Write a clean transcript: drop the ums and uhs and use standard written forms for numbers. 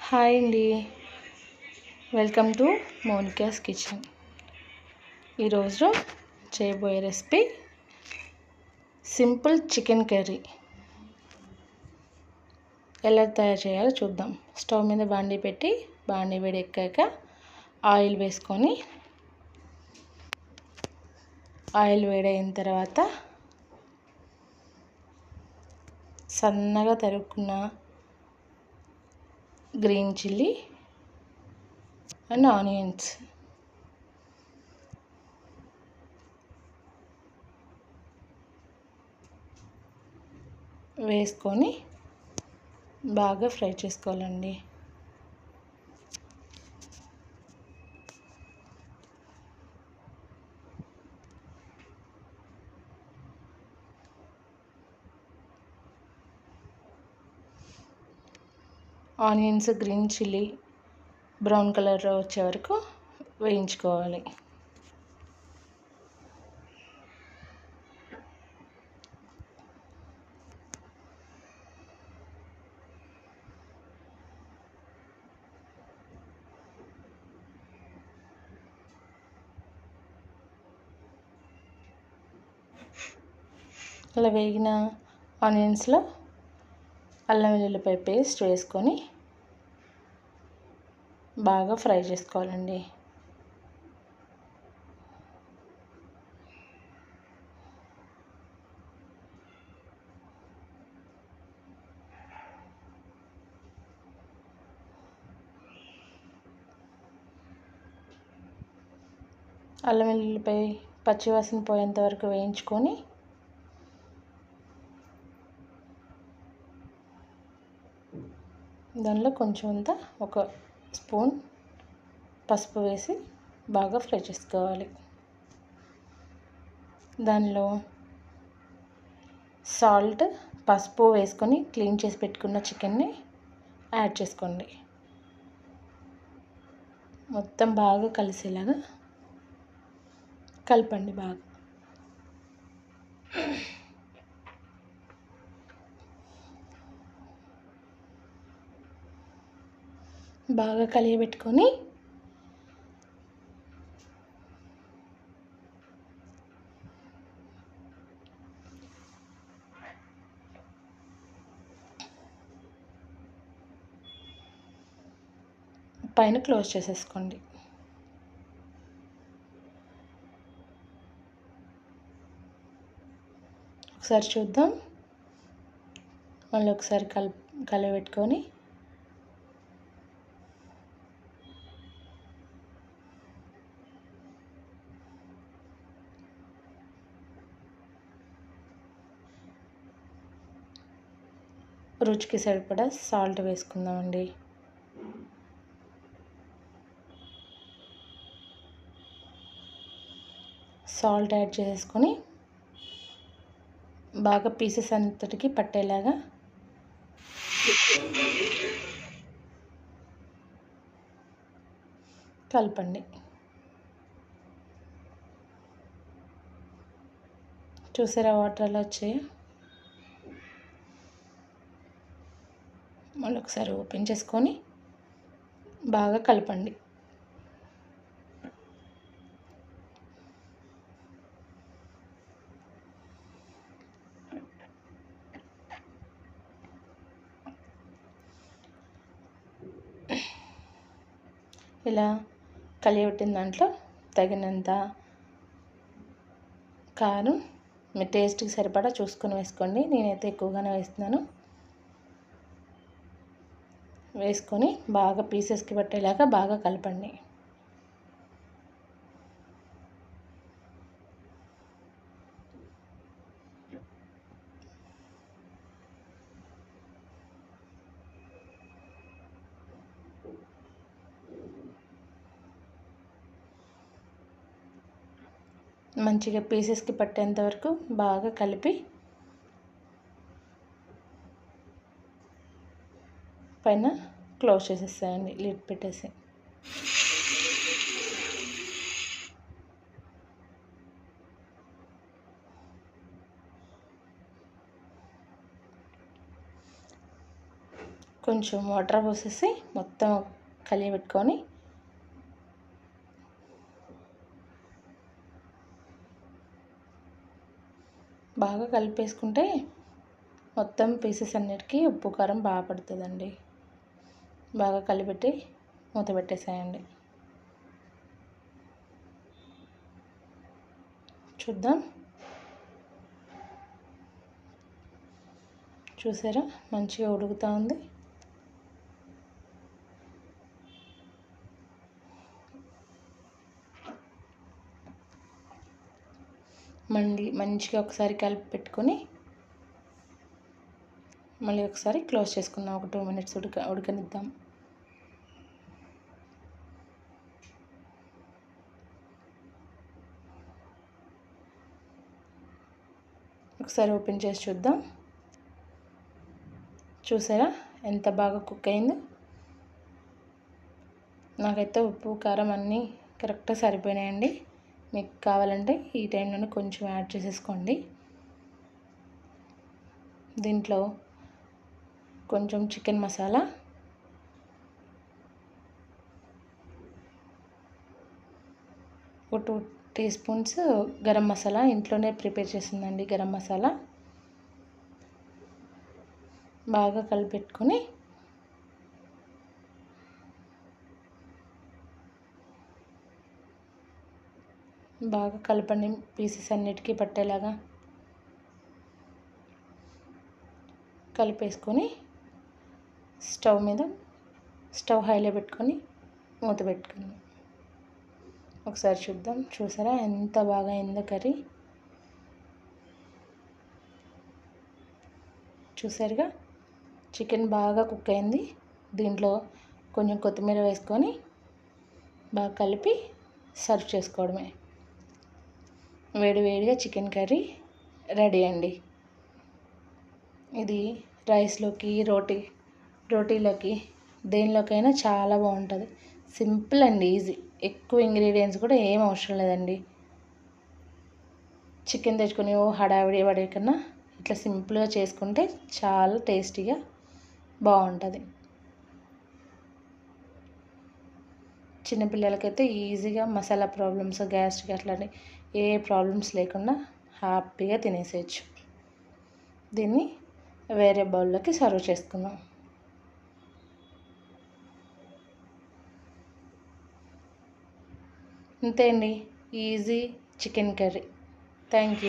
Hi అండి. Welcome to Monica's kitchen. ఈరోజు చేయబోయే రెసిపీ సింపుల్ చికెన్ కర్రీ. ఎలా తయారు చేయాలో చూద్దాం. స్టవ్ మీద బాండీ పెట్టి బాండీ వేడెక్కాక ఆయిల్ వేసుకొని ఆయిల్ వేడైన తర్వాత సన్నగా తరుక్కున్న గ్రీన్ చిల్లీ అండ్ ఆనియన్స్ వేసుకొని బాగా ఫ్రై చేసుకోవాలండి. ఆనియన్స్ గ్రీన్ చిల్లీ బ్రౌన్ కలర్లో వచ్చే వరకు వేయించుకోవాలి. అలా వేగిన ఆనియన్స్లో అల్లం వెల్లుల్లిపాయ పేస్ట్ వేసుకొని బాగా ఫ్రై చేసుకోవాలండి. అల్లం వెల్లుల్లిపాయ పచ్చివాసన పోయేంత వరకు వేయించుకొని దానిలో కొంచెం అంతా ఒక స్పూన్ పసుపు వేసి బాగా ఫ్రై చేసుకోవాలి. దానిలో సాల్ట్ పసుపు వేసుకొని క్లీన్ చేసి పెట్టుకున్న చికెన్ని యాడ్ చేసుకోండి. మొత్తం బాగా కలిసేలాగా కలపండి. బాగా కలియబెట్టుకొని పైన క్లోజ్ చేసేసుకోండి. ఒకసారి చూద్దాం. మళ్ళీ ఒకసారి కలియబెట్టుకొని రుచికి సరిపడా సాల్ట్ వేసుకుందామండి. సాల్ట్ యాడ్ చేసుకొని బాగా పీసెస్ అంతటికి పట్టేలాగా కలపండి. చూసారా వాటర్ ఎలా వచ్చాయో? మళ్ళీ ఒకసారి ఓపెన్ చేసుకొని బాగా కలపండి. ఇలా కలియబెట్టిన దాంట్లో తగినంత కారం మీ టేస్ట్కి సరిపడా చూసుకొని వేసుకోండి. నేనైతే ఎక్కువగానే వేస్తున్నాను. వేసుకొని బాగా పీసెస్కి పట్టేలాగా బాగా కలపండి. మంచిగా పీసెస్కి పట్టేంత వరకు బాగా కలిపి పైన క్లోజ్ చేసేసేయండి, లిడ్ పెట్టేసి. కొంచెం వాటర్ పోసేసి మొత్తం కలియబెట్టుకొని బాగా కలిపేసుకుంటే మొత్తం పీసెస్ అన్నిటికీ ఉప్పు కారం బాగా పడుతుందండి. బాగా కలిపెట్టి మూత పెట్టేసేయండి. చూద్దాం. చూసారా, మంచిగా ఉడుకుతూ ఉంది. మంచిగా ఒకసారి కలిపి పెట్టుకొని మళ్ళీ ఒకసారి క్లోజ్ చేసుకుందాం. ఒక 2 మినిట్స్ ఉడకనిద్దాం. ఒకసారి ఓపెన్ చేసి చూద్దాం. చూసారా ఎంత బాగా కుక్ అయిందో. నాకైతే ఉప్పు కారం అన్నీ కరెక్ట్గా సరిపోయినాయండి. మీకు కావాలంటే ఈ టైంలోనే కొంచెం యాడ్ చేసేసుకోండి. దీంట్లో కొంచెం చికెన్ మసాలా, ఒక 2 టీ స్పూన్స్ గరం మసాలా, ఇంట్లోనే ప్రిపేర్ చేసిందండి గరం మసాలా. బాగా కలిపెట్టుకొని బాగా కలపండి పీసెస్ అన్నిటికీ పట్టేలాగా. కలిపేసుకొని స్టవ్ హైలో పెట్టుకొని మూత పెట్టుకుని ఒకసారి చూద్దాం. చూసారా ఎంత బాగా అయిందో కర్రీ. చూసారుగా, చికెన్ బాగా కుక్ అయింది. దీంట్లో కొంచెం కొత్తిమీర వేసుకొని బాగా కలిపి సర్వ్ చేసుకోవడమే. వేడివేడిగా చికెన్ కర్రీ రెడీ అండి. ఇది రైస్లోకి, రోటీలోకి దేనిలోకైనా చాలా బాగుంటుంది. Simple and easy. ఎక్కువ ఇంగ్రీడియంట్స్ కూడా ఏం అవసరం లేదండి. చికెన్ తెచ్చుకొని హడావిడి పడే కన్నా ఇట్లా సింపుల్గా చేసుకుంటే చాలా టేస్టీగా బాగుంటుంది. చిన్నపిల్లలకైతే ఈజీగా మసాలా ప్రాబ్లమ్స్, గ్యాస్ట్రిక్ అట్లాంటి ఏ ప్రాబ్లమ్స్ లేకుండా హ్యాపీగా తినేసేయచ్చు. దీన్ని వేరే బౌల్లోకి సర్వ్ చేసుకుందాం. అంతే అండి, easy chicken curry. Thank you.